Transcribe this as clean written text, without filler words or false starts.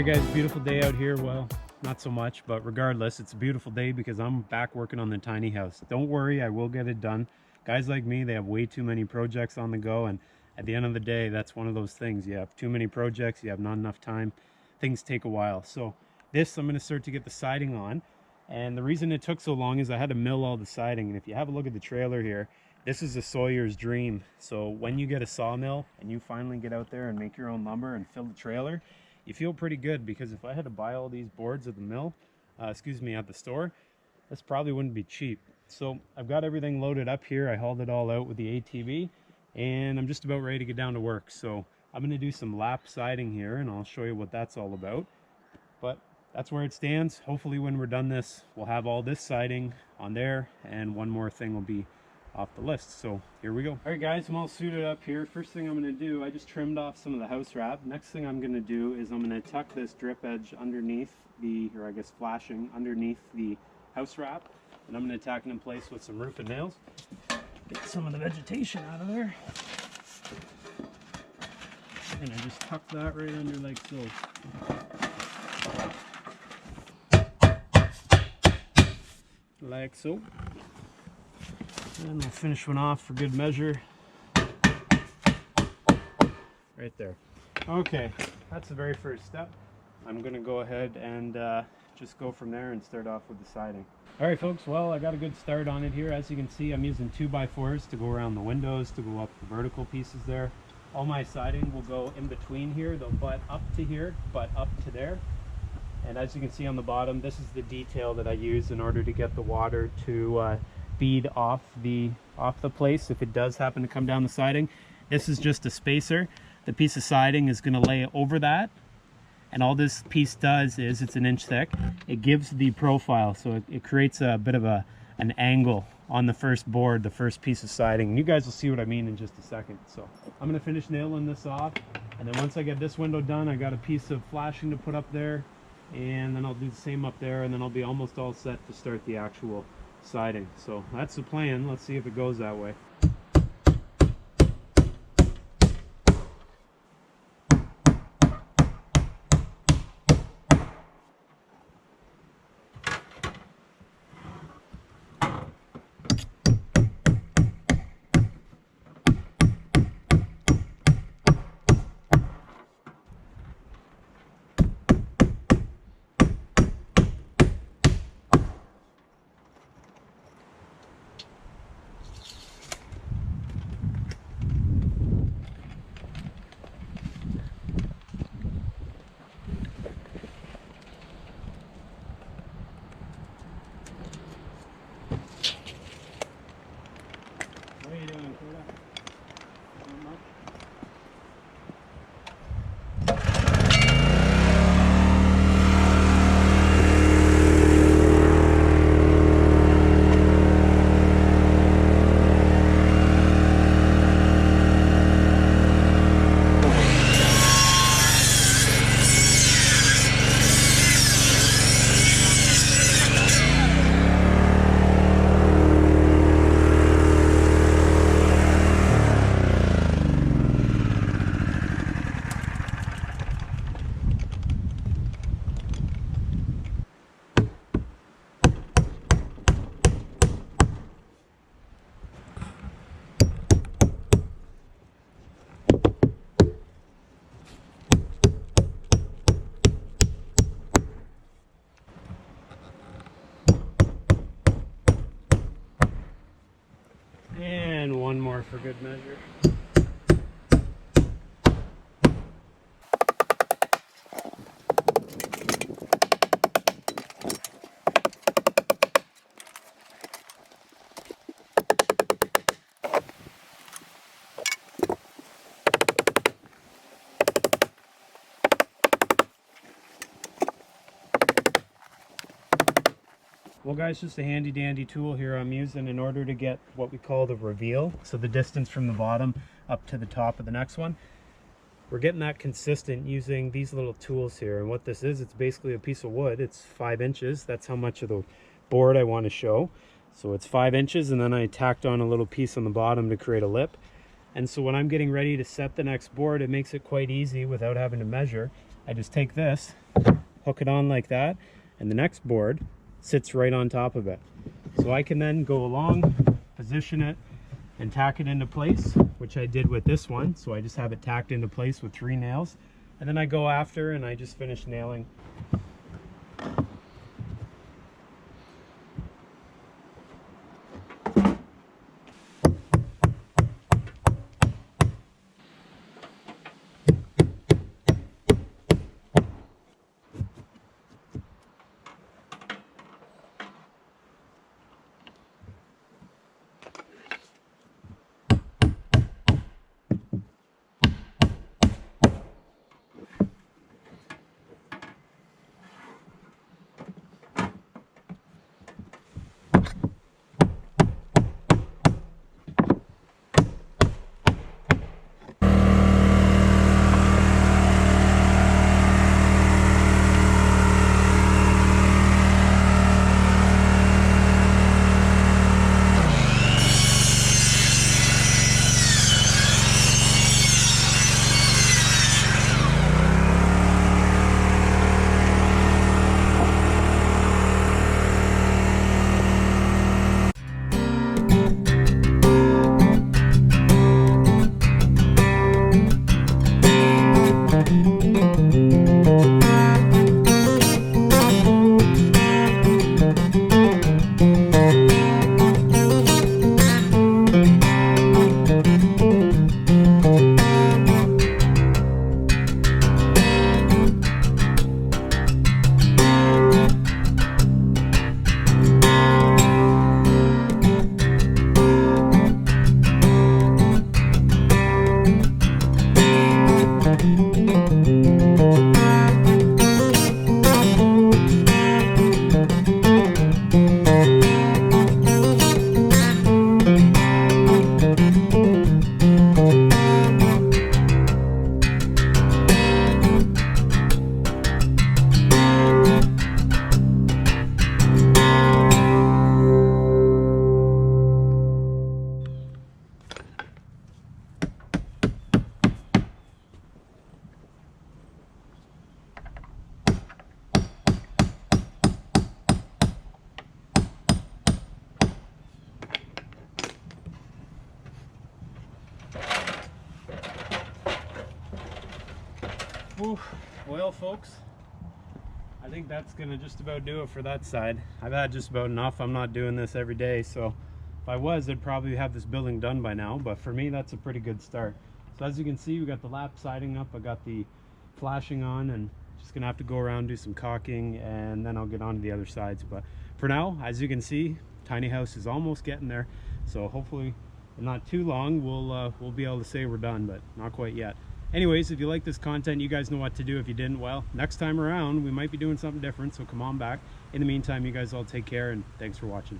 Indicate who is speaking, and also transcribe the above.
Speaker 1: Alright guys, beautiful day out here. Well, not so much, but regardless, it's a beautiful day because I'm back working on the tiny house. Don't worry, I will get it done. Guys like me, they have way too many projects on the go, and at the end of the day, that's one of those things. You have too many projects, you have not enough time, things take a while. So this, I'm going to start to get the siding on, and the reason it took so long is I had to mill all the siding. And if you have a look at the trailer here, this is a sawyer's dream. So when you get a sawmill and you finally get out there and make your own lumber and fill the trailer, you feel pretty good, because if I had to buy all these boards at the mill, at the store, this probably wouldn't be cheap. So I've got everything loaded up here. I hauled it all out with the ATV, and I'm just about ready to get down to work. So I'm going to do some lap siding here, and I'll show you what that's all about. But that's where it stands. Hopefully when we're done this, we'll have all this siding on there, and one more thing will be off the list. So here we go. All right guys, I'm all suited up here. First thing I'm going to do, I just trimmed off some of the house wrap. Next thing I'm going to do is I'm going to tuck this drip edge underneath the, or I guess flashing underneath the house wrap, and I'm going to tack it in place with some roofing nails. Get some of the vegetation out of there, and I just tuck that right under like so. Like so. And we'll finish one off for good measure. Right there. Okay, that's the very first step. I'm going to go ahead and just go from there and start off with the siding. Alright folks, well, I got a good start on it here. As you can see, I'm using 2x4s to go around the windows, to go up the vertical pieces there. All my siding will go in between here. They'll butt up to here, butt up to there. And as you can see on the bottom, this is the detail that I use in order to get the water to bead off the place if it does happen to come down the siding. This is just a spacer. The piece of siding is going to lay over that, and all this piece does is, it's an inch thick, it gives the profile, so it creates a bit of an angle on the first board, the first piece of siding. And you guys will see what I mean in just a second. So I'm going to finish nailing this off, and then once I get this window done, I got a piece of flashing to put up there, and then I'll do the same up there, and then I'll be almost all set to start the actual siding. So that's the plan. Let's see if it goes that way. What are you doing, Koda? Not much? And one more for good measure. Well guys, just a handy dandy tool here I'm using in order to get what we call the reveal. So the distance from the bottom up to the top of the next one. We're getting that consistent using these little tools here. And what this is, it's basically a piece of wood. It's 5 inches. That's how much of the board I want to show. So it's 5 inches, and then I tacked on a little piece on the bottom to create a lip. And so when I'm getting ready to set the next board, it makes it quite easy without having to measure. I just take this, hook it on like that, and the next board sits right on top of it. So I can then go along, position it, and tack it into place, which I did with this one. So I just have it tacked into place with 3 nails, and then I go after and I just finish nailing. Well, folks, I think that's gonna just about do it for that side. I've had just about enough. I'm not doing this every day, so if I was, I'd probably have this building done by now, but for me, that's a pretty good start. So as you can see, we got the lap siding up, I got the flashing on, and just gonna have to go around, do some caulking, and then I'll get on to the other sides. But for now, as you can see, tiny house is almost getting there, so hopefully in not too long we'll be able to say we're done, but not quite yet. Anyways, if you like this content, you guys know what to do. If you didn't, well, next time around we might be doing something different, so come on back. In the meantime, you guys all take care, and thanks for watching.